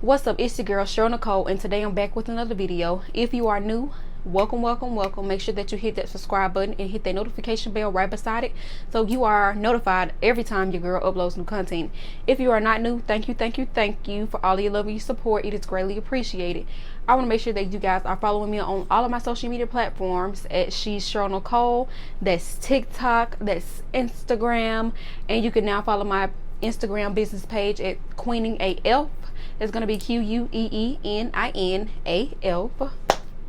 What's up, it's your girl Cheryl Nicole, and today I'm back with another video. If you are new, welcome. Make sure that you hit that subscribe button and hit that notification bell right beside it so you are notified every time your girl uploads new content. If you are not new, thank you for all your love and your support. It is greatly appreciated. I want to make sure that you guys are following me on all of my social media platforms at She's Cheryl Nicole. That's TikTok, that's Instagram, and you can now follow my Instagram business page at Queening AF. It's going to be QUEENINALF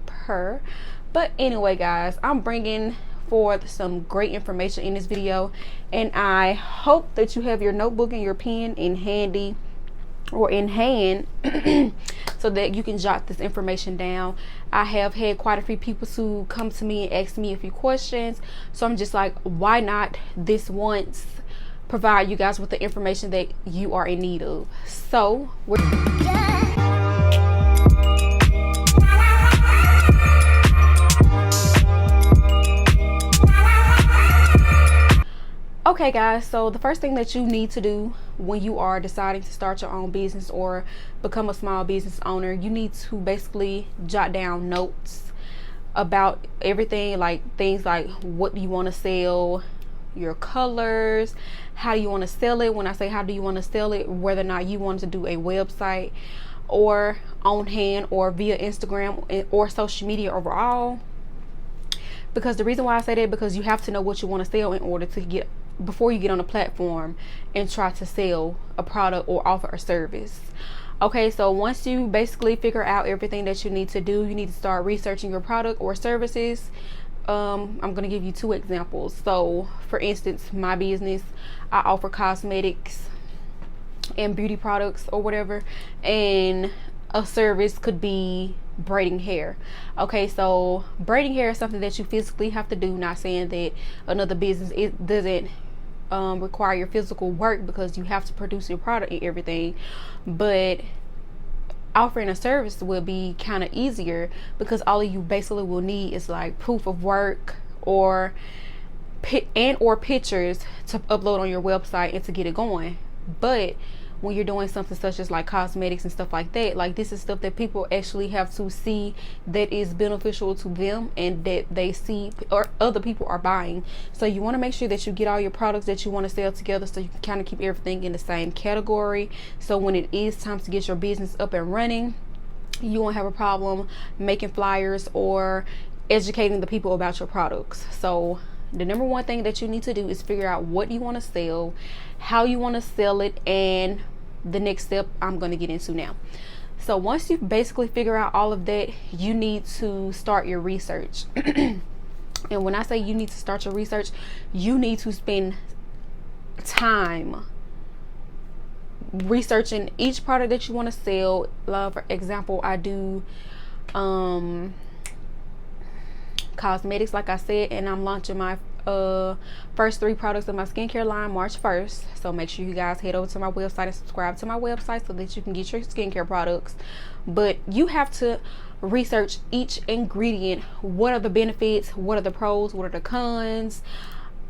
per. But anyway, guys, I'm bringing forth some great information in this video, and I hope that you have your notebook and your pen in handy or in hand so that you can jot this information down. I have had quite a few people who come to me and ask me a few questions, so I'm just like, why not this once provide you guys with the information that you are in need of. So okay guys, so the first thing that you need to do when you are deciding to start your own business or become a small business owner, you need to basically jot down notes about everything, like things like what do you want to sell, your colors, how do you want to sell it. When I say how do you want to sell it, whether or not you want to do a website or on hand or via Instagram or social media overall. Because the reason why I say that, because you have to know what you want to sell in order to get, before you get on a platform and try to sell a product or offer a service. Okay, so once you basically figure out everything that you need to do, you need to start researching your product or services. I'm going to give you two examples. So for instance, my business, I offer cosmetics and beauty products or whatever, and a service could be braiding hair. Okay, so braiding hair is something that you physically have to do. Not saying that another business, it doesn't require your physical work, because you have to produce your product and everything, but offering a service will be kind of easier, because all of you basically will need is like proof of work or pictures to upload on your website and to get it going. But when you're doing something such as like cosmetics and stuff like that, like this is stuff that people actually have to see that is beneficial to them and that they see or other people are buying. So you want to make sure that you get all your products that you want to sell together, so you can kind of keep everything in the same category. So when it is time to get your business up and running, you won't have a problem making flyers or educating the people about your products. So the number one thing that you need to do is figure out what you want to sell, how you want to sell it, and the next step I'm going to get into now. So once you basically figure out all of that, you need to start your research. And when I say you need to start your research, you need to spend time researching each product that you want to sell. For example, I do cosmetics, like I said, and I'm launching my first 3 products of my skincare line March 1st. So make sure you guys head over to my website and subscribe to my website so that you can get your skincare products. But you have to research each ingredient. What are the benefits? What are the pros? What are the cons?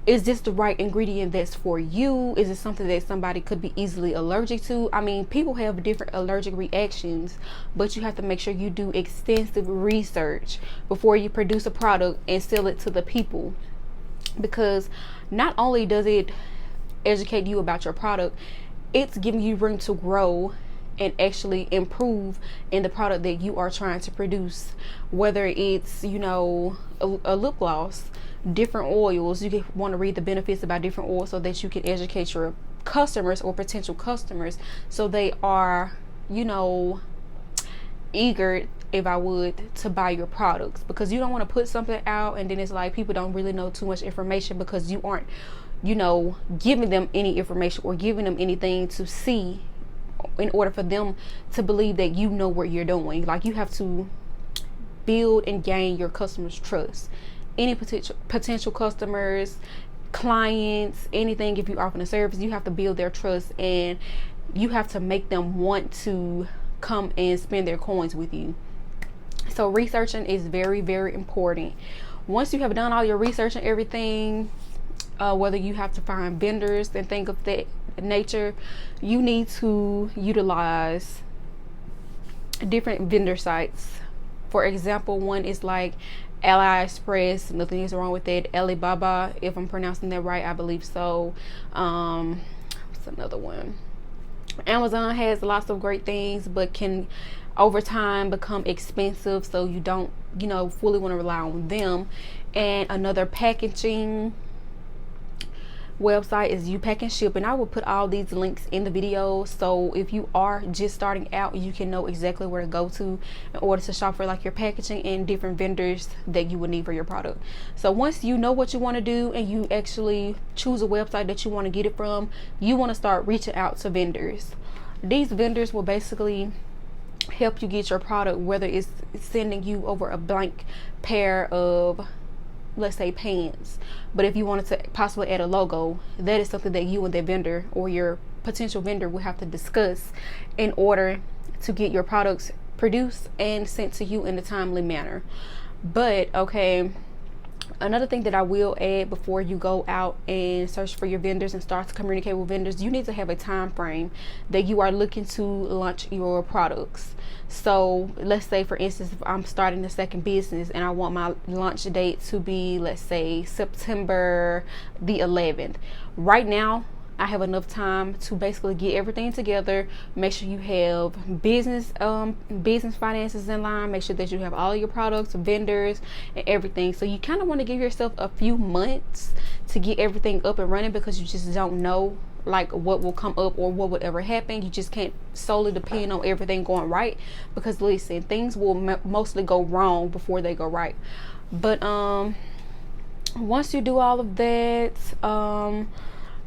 Is this the right ingredient that's for you? Is it something that somebody could be easily allergic to? I mean, people have different allergic reactions, but you have to make sure you do extensive research before you produce a product and sell it to the people. Because not only does it educate you about your product, it's giving you room to grow and actually improve in the product that you are trying to produce. Whether it's, you know, a lip gloss, different oils, you want to read the benefits about different oils so that you can educate your customers or potential customers, so they are, you know, eager, if I would, to buy your products. Because you don't want to put something out and then it's like people don't really know too much information, because you aren't, you know, giving them any information or giving them anything to see in order for them to believe that you know what you're doing. Like, you have to build and gain your customers' trust. Any potential customers, clients, anything, if you offer a service, you have to build their trust, and you have to make them want to come and spend their coins with you. So researching is very, very important. Once you have done all your research and everything, whether you have to find vendors and things of that nature, you need to utilize different vendor sites. For example, one is like AliExpress, nothing is wrong with that. Alibaba, if I'm pronouncing that right, I believe so. What's another one? Amazon has lots of great things, but can over time become expensive, so you don't, fully want to rely on them. And another packaging website is You Pack and Ship, and I will put all these links in the video, so if you are just starting out, you can know exactly where to go to in order to shop for like your packaging and different vendors that you would need for your product. So once you know what you want to do and you actually choose a website that you want to get it from, you want to start reaching out to vendors. These vendors will basically help you get your product, whether it's sending you over a blank pair of, let's say, pants, but if you wanted to possibly add a logo, that is something that you and that vendor or your potential vendor will have to discuss in order to get your products produced and sent to you in a timely manner. But okay, another thing that I will add before you go out and search for your vendors and start to communicate with vendors, you need to have a time frame that you are looking to launch your products. So let's say, for instance, if I'm starting a second business and I want my launch date to be, let's say, September the 11th. Right now, I have enough time to basically get everything together, make sure you have business finances in line, make sure that you have all your products, vendors, and everything. So you kind of want to give yourself a few months to get everything up and running, because you just don't know like what will come up or what would ever happen. You just can't solely depend on everything going right, because listen, things will mostly go wrong before they go right. But once you do all of that,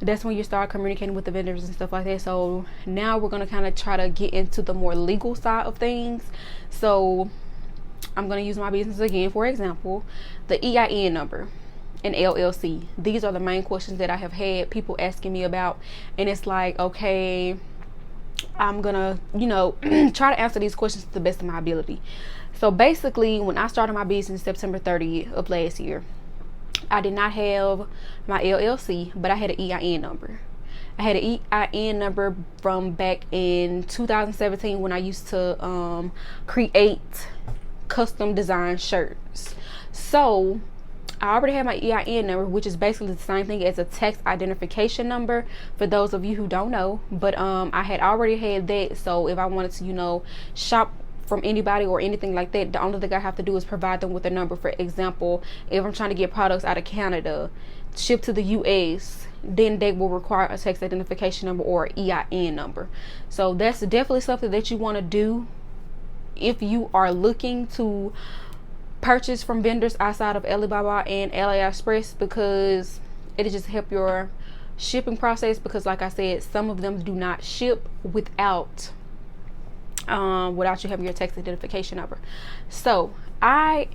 that's when you start communicating with the vendors and stuff like that. So now we're going to kind of try to get into the more legal side of things. So I'm going to use my business again, for example, the EIN number and LLC. These are the main questions that I have had people asking me about, and it's like, okay, I'm gonna try to answer these questions to the best of my ability. So basically, when I started my business September 30th of last year, I did not have my LLC, but I had an EIN number. I had an EIN number from back in 2017 when I used to create custom design shirts. So I already have my EIN number, which is basically the same thing as a tax identification number for those of you who don't know. But I had already had that. So if I wanted to, shop from anybody or anything like that, the only thing I have to do is provide them with a number. For example, if I'm trying to get products out of Canada, shipped to the US, then they will require a tax identification number or EIN number. So that's definitely something that you want to do if you are looking to purchase from vendors outside of Alibaba and AliExpress, because it'll just help your shipping process, because like I said, some of them do not ship without you having your tax identification number. So I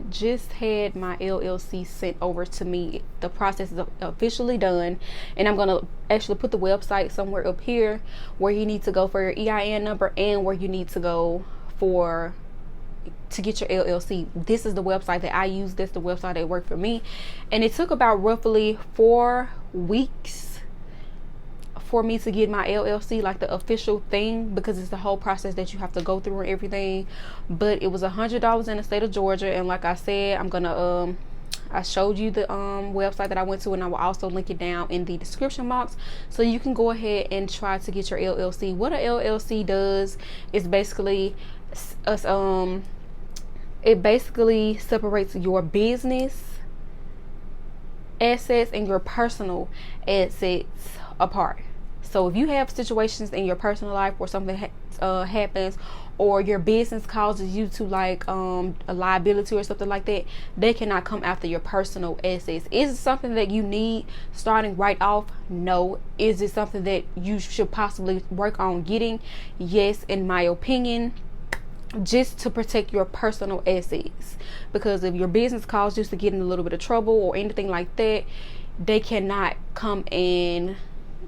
just had my LLC sent over to me. The process is officially done, and I'm gonna actually put the website somewhere up here where you need to go for your EIN number and where you need to go to get your LLC. This is the website that I use. That's the website that worked for me, and it took about roughly 4 weeks for me to get my LLC, like the official thing, because it's the whole process that you have to go through and everything. But it was $100 in the state of Georgia, and like I said, I'm gonna I showed you the website that I went to, and I will also link it down in the description box, so you can go ahead and try to get your LLC. What a LLC does is basically it basically separates your business assets and your personal assets apart. So if you have situations in your personal life where something happens, or your business causes you to a liability or something like that, they cannot come after your personal assets. Is it something that you need starting right off? No. Is it something that you should possibly work on getting? Yes, in my opinion, just to protect your personal assets, because if your business causes you to get in a little bit of trouble or anything like that, they cannot come and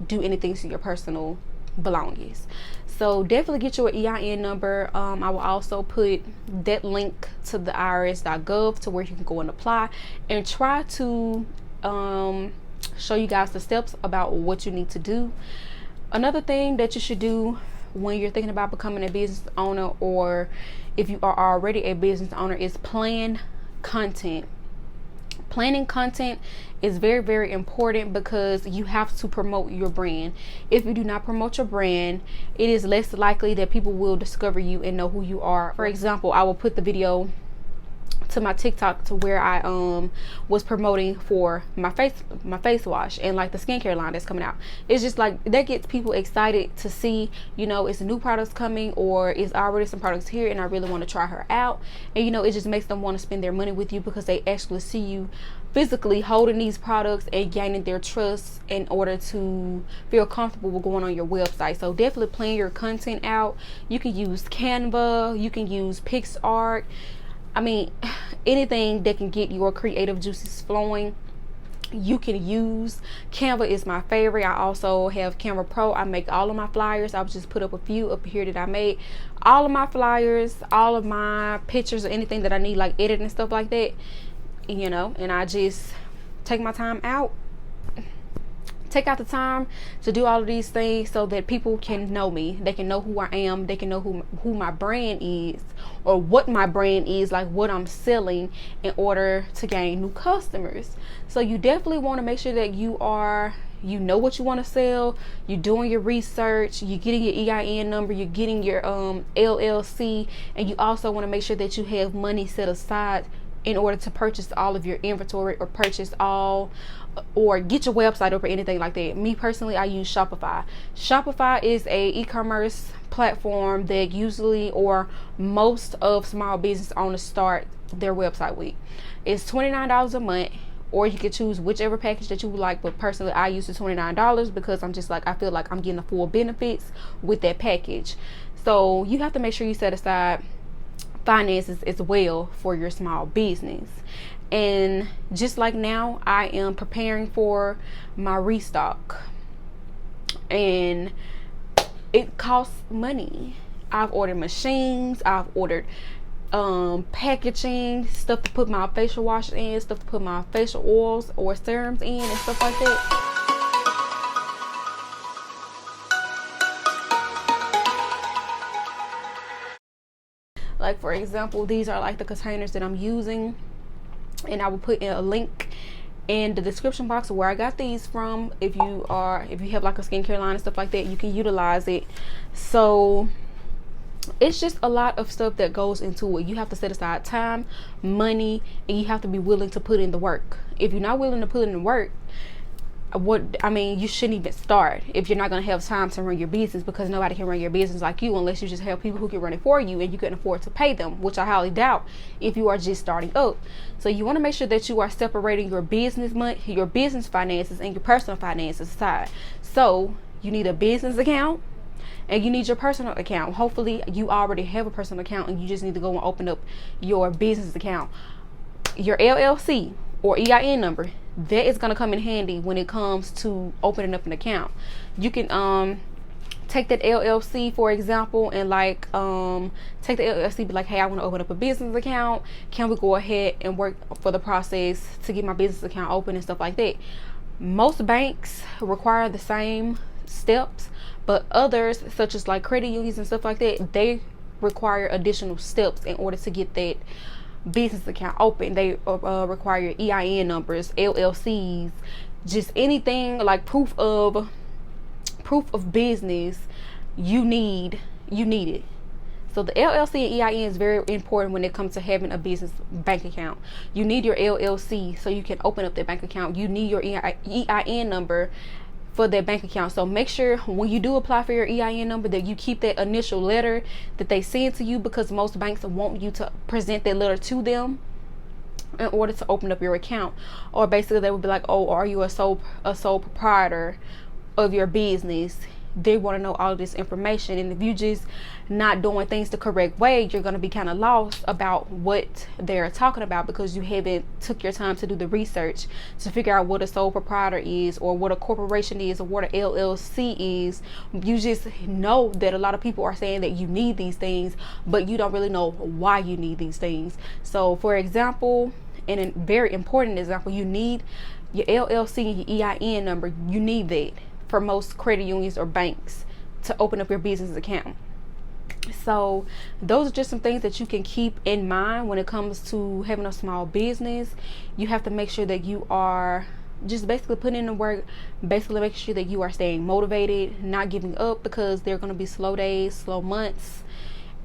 do anything to your personal belongings. So definitely get your EIN number. I will also put that link to the irs.gov to where you can go and apply, and try to show you guys the steps about what you need to do. Another thing that you should do when you're thinking about becoming a business owner, or if you are already a business owner, is plan content. Planning content is very, very important because you have to promote your brand. If you do not promote your brand, it is less likely that people will discover you and know who you are. For example, I will put the video to my TikTok to where I was promoting for my face wash and like the skincare line that's coming out. It's just like that gets people excited to see, you know, it's new products coming, or it's already some products here and I really want to try her out. And you know, it just makes them want to spend their money with you because they actually see you physically holding these products and gaining their trust in order to feel comfortable with going on your website. So definitely plan your content out. You can use Canva, you can use PixArt. I mean, anything that can get your creative juices flowing, you can use. Canva is my favorite. I also have Canva Pro. I make all of my flyers. I'll just put up a few up here that I made. All of my flyers, all of my pictures, or anything that I need like edit and stuff like that, you know, and I just take my time out. Take out the time to do all of these things so that people can know me. They can know who I am. They can know who my brand is, or what my brand is, like what I'm selling, in order to gain new customers. So you definitely want to make sure that you know what you want to sell, you're doing your research, you're getting your EIN number, you're getting your LLC, and you also want to make sure that you have money set aside in order to purchase all of your inventory, or or get your website up or anything like that. Me personally, I use Shopify. Shopify is a e-commerce platform that usually, or most of small business owners start their website with. It's $29 a month, or you can choose whichever package that you would like. But personally, I use the $29 because I'm just like, I feel like I'm getting the full benefits with that package. So you have to make sure you set aside finances as well for your small business. And just like now, I am preparing for my restock, and it costs money. I've ordered machines, I've ordered packaging, stuff to put my facial wash in, stuff to put my facial oils or serums in, and stuff like that. Like, for example, these are like the containers that I'm using, and I will put in a link in the description box where I got these from. If you have like a skincare line and stuff like that, you can utilize it. So it's just a lot of stuff that goes into it. You have to set aside time, money, and you have to be willing to put in the work. If you're not willing to put in the work, you shouldn't even start if you're not going to have time to run your business, because nobody can run your business like you unless you just have people who can run it for you and you can afford to pay them, which I highly doubt if you are just starting up. So you want to make sure that you are separating your business money, your business finances, and your personal finances aside. So you need a business account and you need your personal account. Hopefully you already have a personal account and you just need to go and open up your business account. Your LLC or EIN number, that is going to come in handy when it comes to opening up an account. You can take that LLC, for example, and take the LLC, be like, hey, I want to open up a business account. Can we go ahead and work for the process to get my business account open and stuff like that? Most banks require the same steps, but others, such as like credit unions and stuff like that, they require additional steps in order to get that business account open. They require EIN numbers, LLCs, just anything like proof of business. You need it. So the LLC and EIN is very important when it comes to having a business bank account. You need your LLC so you can open up that bank account. You need your EIN number for that bank account. So make sure when you do apply for your EIN number that you keep that initial letter that they send to you, because most banks want you to present that letter to them in order to open up your account. Or basically they would be like, oh, are you a sole proprietor of your business? They want to know all this information, and if you just not doing things the correct way, you're going to be kind of lost about what they're talking about, because you haven't took your time to do the research to figure out what a sole proprietor is, or what a corporation is, or what an LLC is. You just know that a lot of people are saying that you need these things, but you don't really know why you need these things. So for example, and a very important example, you need your LLC and your EIN number. You need that for most credit unions or banks to open up your business account. So those are just some things that you can keep in mind when it comes to having a small business. You have to make sure that you are just basically putting in the work, basically making sure that you are staying motivated, not giving up, because there are going to be slow days, slow months,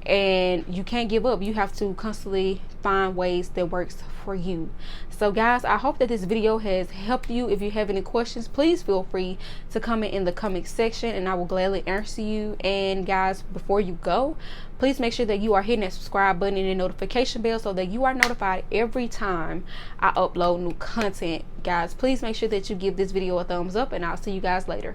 and you can't give up. You have to constantly find ways that works for you. So guys, I hope that this video has helped you. If you have any questions, please feel free to comment in the comment section and I will gladly answer you. And guys, before you go, please make sure that you are hitting that subscribe button and the notification bell so that you are notified every time I upload new content. Guys, please make sure that you give this video a thumbs up, and I'll see you guys later.